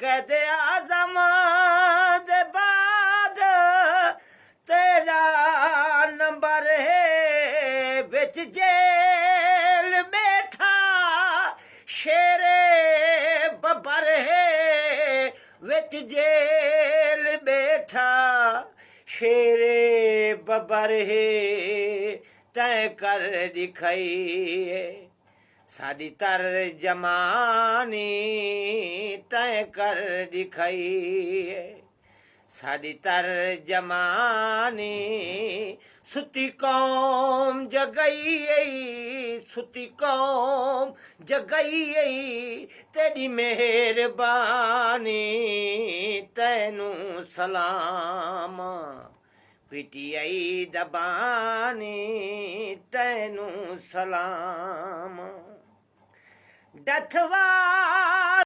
कैदे आज़म दे बाद तेरा नंबर है बिच जेल बैठा शेरे बब्बर है बिच जेल बैठा शेरे बब्बर है तैं कर दिखाई साड़ी तरजमानी तैं कर दिखाई साड़ी तरजमानी सुती कौम जगई सुती कौम जगई तेरी मेहरबानी तैनू सलाम पीटीआई दबानी तैनू सलाम डथवा